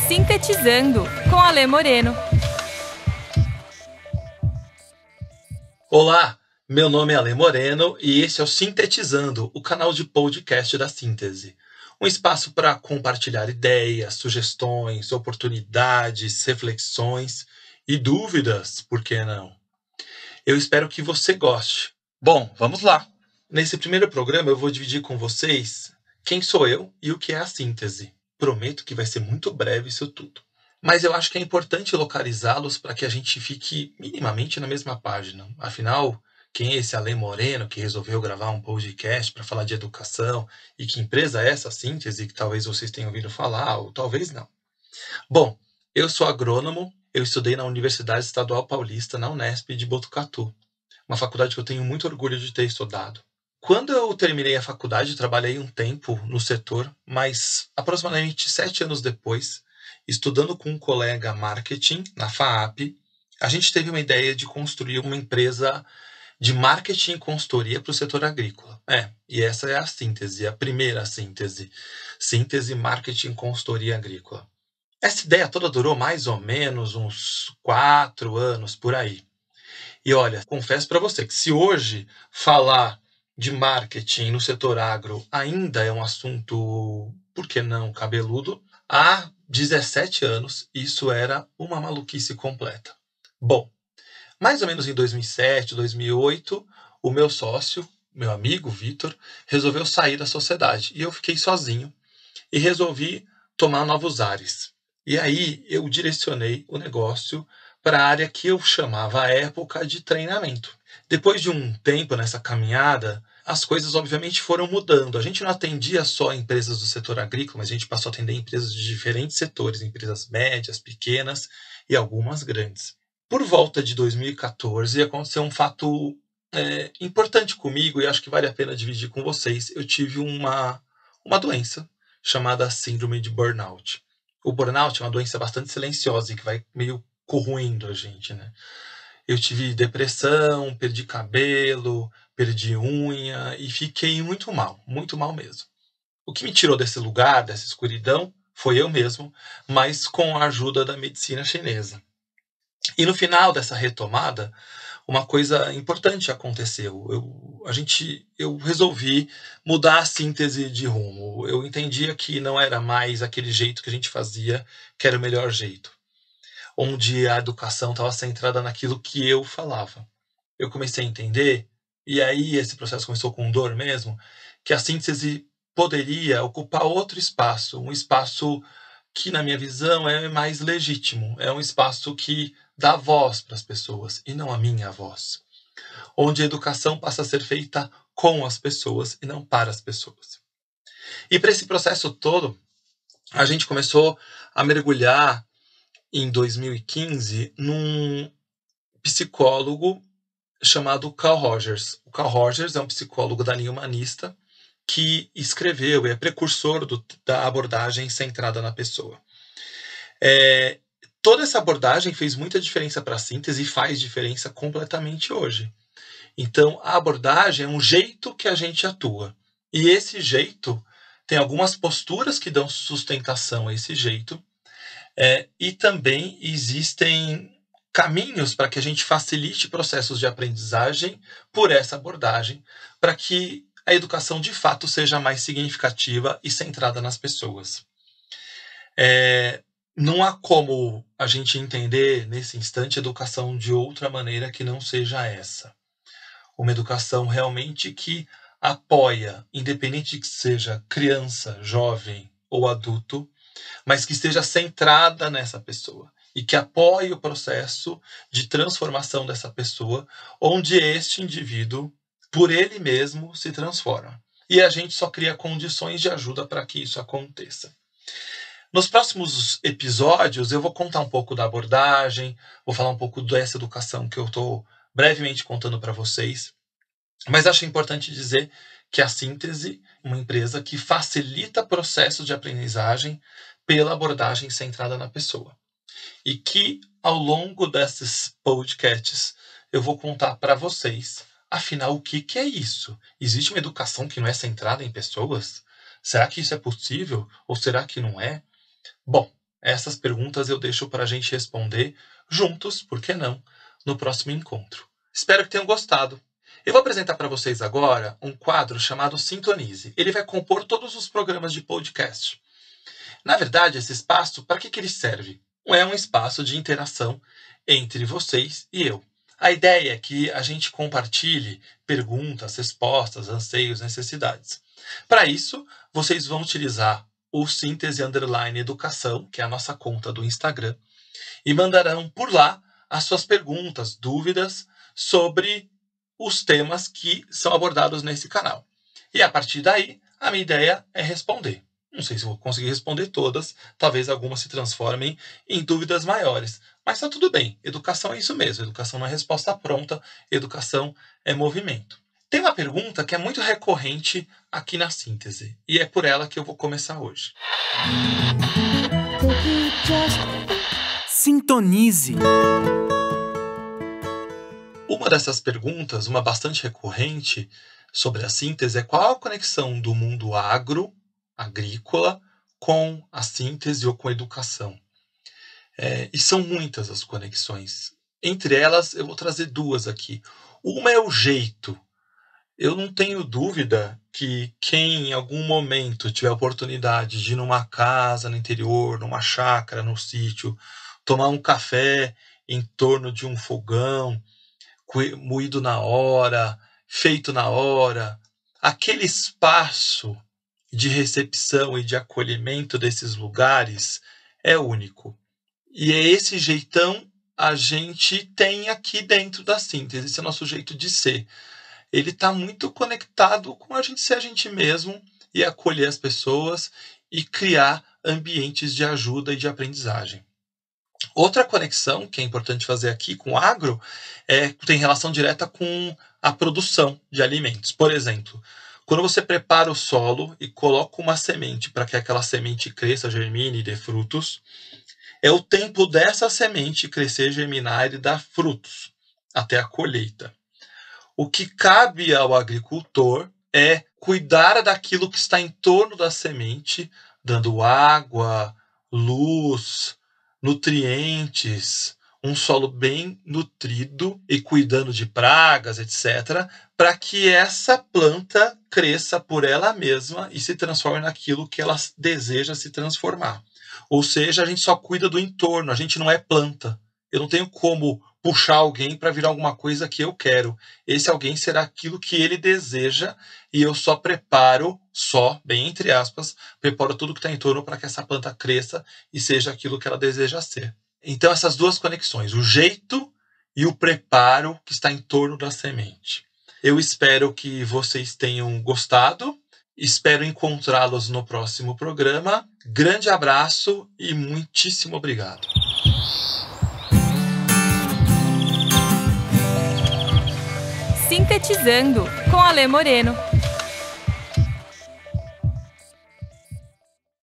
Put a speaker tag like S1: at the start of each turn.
S1: Sintetizando com Alê Moreno.
S2: Olá, meu nome é Alê Moreno e esse é o Sintetizando, o canal de podcast da Síntese. Um espaço para compartilhar ideias, sugestões, oportunidades, reflexões e dúvidas, por que não? Eu espero que você goste. Bom, vamos lá! Nesse primeiro programa eu vou dividir com vocês quem sou eu e o que é a síntese. Prometo que vai ser muito breve isso tudo. Mas eu acho que é importante localizá-los para que a gente fique minimamente na mesma página. Afinal, quem é esse Alê Moreno que resolveu gravar um podcast para falar de educação? E que empresa é essa síntese que talvez vocês tenham ouvido falar, ou talvez não? Bom, eu sou agrônomo, eu estudei na Universidade Estadual Paulista, na Unesp de Botucatu. Uma faculdade que eu tenho muito orgulho de ter estudado. Quando eu terminei a faculdade, trabalhei um tempo no setor, mas aproximadamente 7 anos depois, estudando com um colega marketing na FAAP, a gente teve uma ideia de construir uma empresa de marketing e consultoria para o setor agrícola. E essa é a síntese, a primeira síntese. Síntese, marketing, consultoria agrícola. Essa ideia toda durou mais ou menos uns 4 anos, por aí. E olha, confesso para você que se hoje falar de marketing no setor agro ainda é um assunto, por que não, cabeludo, há 17 anos isso era uma maluquice completa. Bom, mais ou menos em 2007, 2008, o meu sócio, meu amigo Vitor, resolveu sair da sociedade e eu fiquei sozinho e resolvi tomar novos ares. E aí eu direcionei o negócio para a área que eu chamava à época de treinamento. Depois de um tempo nessa caminhada, as coisas obviamente foram mudando. A gente não atendia só empresas do setor agrícola, mas a gente passou a atender empresas de diferentes setores, empresas médias, pequenas e algumas grandes. Por volta de 2014, aconteceu um fato importante comigo e acho que vale a pena dividir com vocês. Eu tive uma doença chamada síndrome de burnout. O burnout é uma doença bastante silenciosa e que vai meio corroendo a gente, né? Eu tive depressão, perdi cabelo, perdi unha e fiquei muito mal mesmo. O que me tirou desse lugar, dessa escuridão, foi eu mesmo, mas com a ajuda da medicina chinesa. E no final dessa retomada, uma coisa importante aconteceu. Eu resolvi mudar a síntese de rumo. Eu entendia que não era mais aquele jeito que a gente fazia, que era o melhor jeito. Onde a educação estava centrada naquilo que eu falava. Eu comecei a entender, e aí esse processo começou com dor mesmo, que a síntese poderia ocupar outro espaço, um espaço que, na minha visão, é mais legítimo. É um espaço que dá voz para as pessoas, e não a minha voz. Onde a educação passa a ser feita com as pessoas e não para as pessoas. E para esse processo todo, a gente começou a mergulhar em 2015 num psicólogo chamado Carl Rogers. O Carl Rogers é um psicólogo da linha humanista que escreveu, é precursor da abordagem centrada na pessoa. Toda essa abordagem fez muita diferença para a síntese e faz diferença completamente hoje. Então, a abordagem é um jeito que a gente atua. E esse jeito tem algumas posturas que dão sustentação a esse jeito. E também existem caminhos para que a gente facilite processos de aprendizagem por essa abordagem, para que a educação de fato seja mais significativa e centrada nas pessoas. Não há como a gente entender nesse instante a educação de outra maneira que não seja essa. Uma educação realmente que apoia, independente de que seja criança, jovem ou adulto, mas que esteja centrada nessa pessoa e que apoie o processo de transformação dessa pessoa, onde este indivíduo, por ele mesmo, se transforma. E a gente só cria condições de ajuda para que isso aconteça. Nos próximos episódios, eu vou contar um pouco da abordagem, vou falar um pouco dessa educação que eu estou brevemente contando para vocês, mas acho importante dizer que a síntese é uma empresa que facilita processos de aprendizagem pela abordagem centrada na pessoa. E que, ao longo desses podcasts, eu vou contar para vocês Afinal, o que é isso? Existe uma educação que não é centrada em pessoas? Será que isso é possível? Ou será que não é? Bom, essas perguntas eu deixo para a gente responder juntos, por que não, no próximo encontro. Espero que tenham gostado. Eu vou apresentar para vocês agora um quadro chamado Sintonize. Ele vai compor todos os programas de podcast. Na verdade, esse espaço, para que ele serve? É um espaço de interação entre vocês e eu. A ideia é que a gente compartilhe perguntas, respostas, anseios, necessidades. Para isso, vocês vão utilizar o Síntese_Educação, que é a nossa conta do Instagram, e mandarão por lá as suas perguntas, dúvidas sobre os temas que são abordados nesse canal. E a partir daí, a minha ideia é responder. Não sei se vou conseguir responder todas, talvez algumas se transformem em dúvidas maiores. Mas está tudo bem, educação é isso mesmo, educação não é resposta pronta, educação é movimento. Tem uma pergunta que é muito recorrente aqui na Síntese, e é por ela que eu vou começar hoje.
S3: Sintonize.
S2: Uma dessas perguntas, uma bastante recorrente sobre a síntese, é qual a conexão do mundo agrícola, com a síntese ou com a educação. E são muitas as conexões. Entre elas, eu vou trazer duas aqui. Uma é o jeito. Eu não tenho dúvida que quem em algum momento tiver a oportunidade de ir numa casa no interior, numa chácara, no sítio, tomar um café em torno de um fogão, moído na hora, feito na hora, aquele espaço de recepção e de acolhimento desses lugares é único. E é esse jeitão a gente tem aqui dentro da síntese, esse é o nosso jeito de ser. Ele está muito conectado com a gente ser a gente mesmo e acolher as pessoas e criar ambientes de ajuda e de aprendizagem. Outra conexão que é importante fazer aqui com o agro tem relação direta com a produção de alimentos. Por exemplo, quando você prepara o solo e coloca uma semente para que aquela semente cresça, germine e dê frutos, é o tempo dessa semente crescer, germinar e dar frutos até a colheita. O que cabe ao agricultor é cuidar daquilo que está em torno da semente, dando água, luz, nutrientes, um solo bem nutrido e cuidando de pragas, etc., para que essa planta cresça por ela mesma e se transforme naquilo que ela deseja se transformar. Ou seja, a gente só cuida do entorno, a gente não é planta. Eu não tenho como puxar alguém para virar alguma coisa que eu quero. Esse alguém será aquilo que ele deseja e eu só preparo, bem entre aspas, preparo tudo que está em torno para que essa planta cresça e seja aquilo que ela deseja ser. Então essas duas conexões, o jeito e o preparo que está em torno da semente. Eu espero que vocês tenham gostado, espero encontrá-los no próximo programa. Grande abraço e muitíssimo obrigado.
S1: Sintetizando com Ale Moreno.